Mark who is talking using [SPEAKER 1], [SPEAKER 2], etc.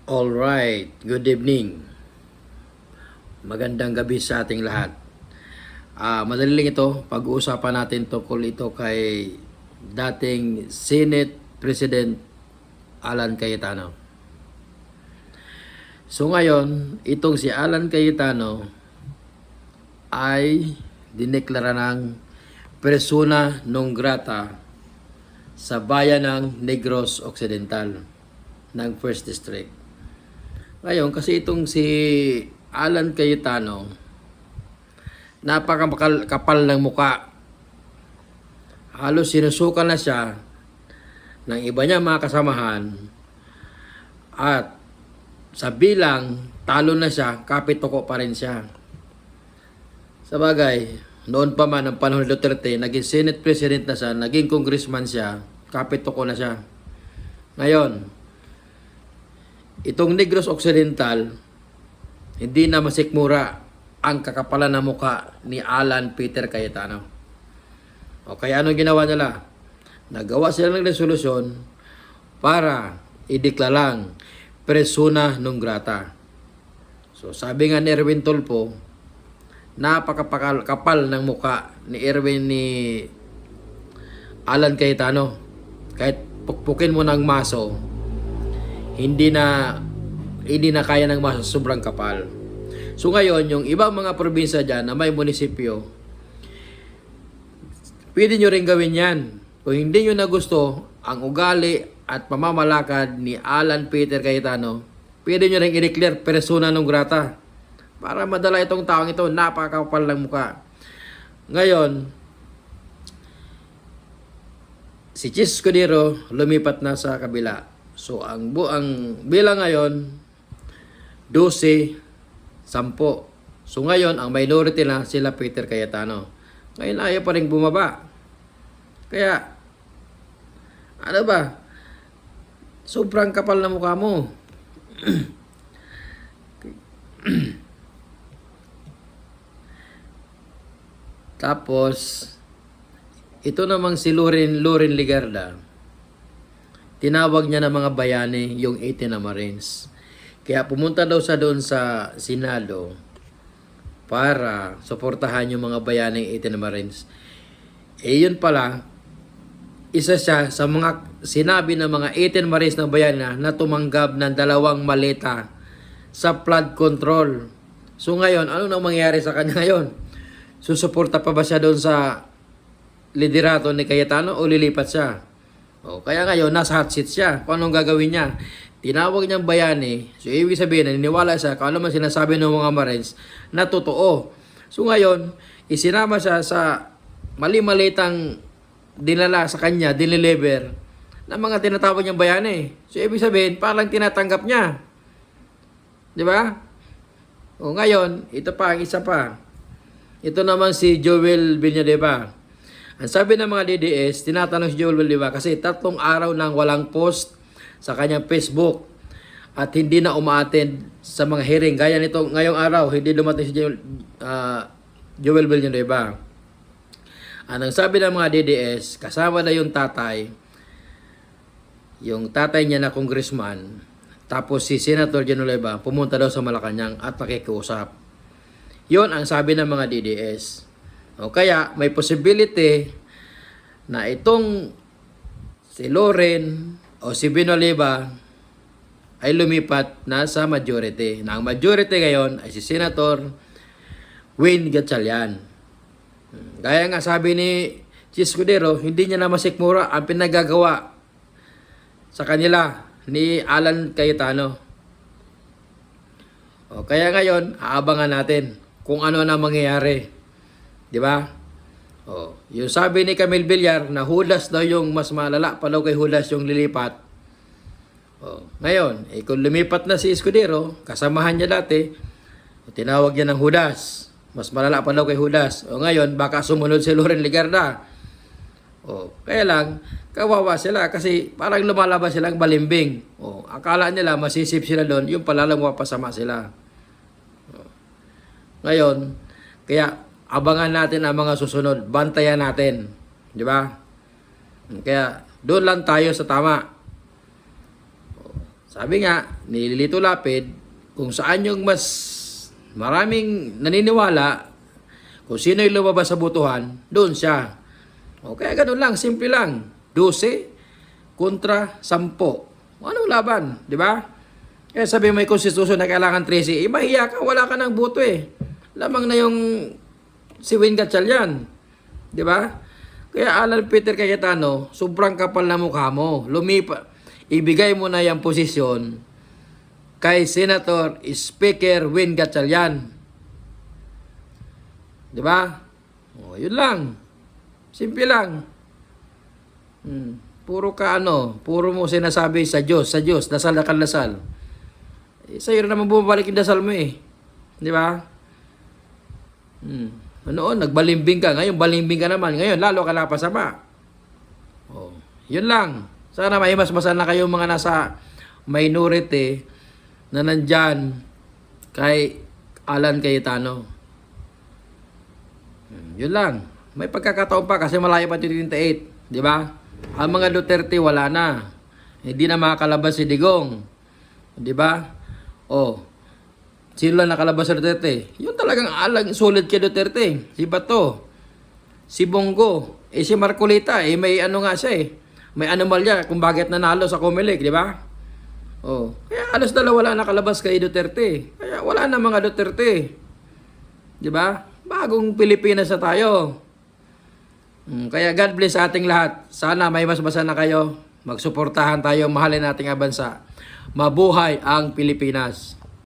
[SPEAKER 1] All right, good evening. Magandang gabi sa ating lahat. Madali lang ito, pag-uusapan natin tungkol ito kay dating Senate President Alan Cayetano. So ngayon, itong si Alan Cayetano ay dineklara ng persona non grata sa bayan ng Negros Occidental ng 1st District. Ngayon, kasi itong si Alan Cayetano, napakakapal ng muka. Halos sinusukan na siya ng iba niya mga kasamahan at sa bilang, talo na siya, kapitoko pa rin siya. Sa bagay, noon pa man ng panahon ni Duterte, naging Senate President na siya, naging Congressman siya, kapitoko na siya. Ngayon, itong Negros Occidental, hindi na masikmura ang kakapalan ng muka ni Alan Peter Cayetano. O kaya anong ginawa nila? Nagawa sila ng resolusyon para ideklarang persona non grata. So sabi nga ni Erwin Tulfo, napakapal ng muka ni Alan Cayetano. Kahit pukpukin mo ng maso, hindi na kaya ng maso, sobrang kapal. So ngayon, yung ibang mga probinsya dyan na may munisipyo, pwede nyo rin gawin yan. Kung hindi nyo na gusto ang ugali at pamamalakad ni Alan Peter Cayetano, pwede nyo rin i-declare persona non grata para madala itong taong ito, napakapal ng muka. Ngayon, si Chis Escudero lumipat na sa kabila. So, ang bilang ngayon, 12, 10. So, ngayon, ang minority na sila Peter Cayetano. Ngayon, ayaw pa rin bumaba. Kaya, ano ba? Sobrang kapal na mukha mo. Tapos, ito namang si Loren Legarda. Tinawag niya ng mga bayani yung 18 na Marines. Kaya pumunta daw sa doon sa Senado para suportahan yung mga bayani 18 na Marines. Yun pala, isa siya sa mga sinabi ng mga 18 Marines ng bayani na tumanggap ng 2 maleta sa flood control. So ngayon, ano nang mangyayari sa kanya ngayon? Susuporta pa ba siya doon sa liderato ni Cayetano o lilipat siya? Kaya ngayon, nasa hot seat siya. Kung anong gagawin niya? Tinawag niyang bayani. So, ibig sabihin, naniniwala siya kung ano man sinasabi ng mga Marines na totoo. So, ngayon, isinama siya sa mali-malitang dinala sa kanya, dineliver, ng mga tinatawag niyang bayani. So, ibig sabihin, parang tinatanggap niya. Di ba? Ngayon, ito pa, ang isa pa. Ito naman si Joel Villanueva. Ang sabi ng mga DDS, tinatanong si Joel Villanueva kasi 3 araw nang walang post sa kanyang Facebook at hindi na umaattend sa mga hearing. Gaya nito, ngayong araw, hindi dumating si Joel Villanueva. Anong sabi ng mga DDS, kasama na yung tatay niya na congressman, tapos si Senator Villanueva pumunta daw sa Malacanang at nakikiusap. Yon ang sabi ng mga DDS. Kaya may possibility na itong si Loren o si Villanueva ay lumipat na sa majority. Na ang majority ngayon ay si Senator Win Gatchalian. Gaya nga sabi ni Chis Escudero, hindi niya na masikmura ang pinagagawa sa kanila ni Alan Cayetano. Kaya ngayon, aabangan natin kung ano na mangyayari. Di ba? Yung sabi ni Camille Villar na Judas daw yung mas malala pa daw kay Judas yung lilipat. Ngayon, kung lumipat na si Escudero, kasamahan niya dati, tinawag niya ng Judas. Mas malala pa daw kay Judas. Ngayon, baka sumunod si Loren Legarda. Kaya lang, kawawa sila kasi parang lumalabas silang balimbing. Akala nila masisip sila doon, yung pala lang mapasama sila. Ngayon, kaya abangan natin ang mga susunod, bantayan natin, di ba? Kaya doon lang tayo sa tama. Sabi nga, ni Lito Lapid, kung saan yung mas maraming naniniwala, kung sino yung lumabas sa botohan, doon siya. O kaya ganun lang, simple lang. 12 kontra 10. Anong laban, di ba? Kaya sabi mo may konstitusyon na kailangan 13, mahiya ka, wala ka ng boto eh. Lamang na yung si Win Gatchalian, di ba? Kaya Alan Peter Cayetano, sobrang kapal na mukha mo. Ibigay mo na yung posisyon kay Senator Speaker Win Gatchalian. Di ba? O, yun lang. Simple lang. Puro mo sinasabi sa Diyos, dasal na kanlasal. Sa'yo naman bumabalik yung dasal mo eh. Di ba? Noon, nagbalimbing ka. Ngayon, balimbing ka naman. Ngayon, lalo ka napasama. Oh, yun lang. Sana may mas na kayo mga nasa minority na nandyan kay Alan Cayetano. Yun lang. May pagkakataon pa kasi malayo pa 2028. Di ba? Ang mga Duterte wala na. Hindi na makakalabas si Digong. Di ba? Oh, sino lang nakalabas sa Duterte? Yung talagang alang solid kay Duterte. Si Bato, si Bongo, si Marcolita, may ano nga siya eh. May anomalya kung bakit nanalo sa Comelec, di ba? Oh, kaya alas dalawa wala nakalabas kay Duterte. Kaya wala na mga Duterte. Di ba? Bagong Pilipinas na tayo. Kaya God bless sa ating lahat. Sana may mas na kayo. Magsuportahan tayo, mahalin nating bansa. Mabuhay ang Pilipinas.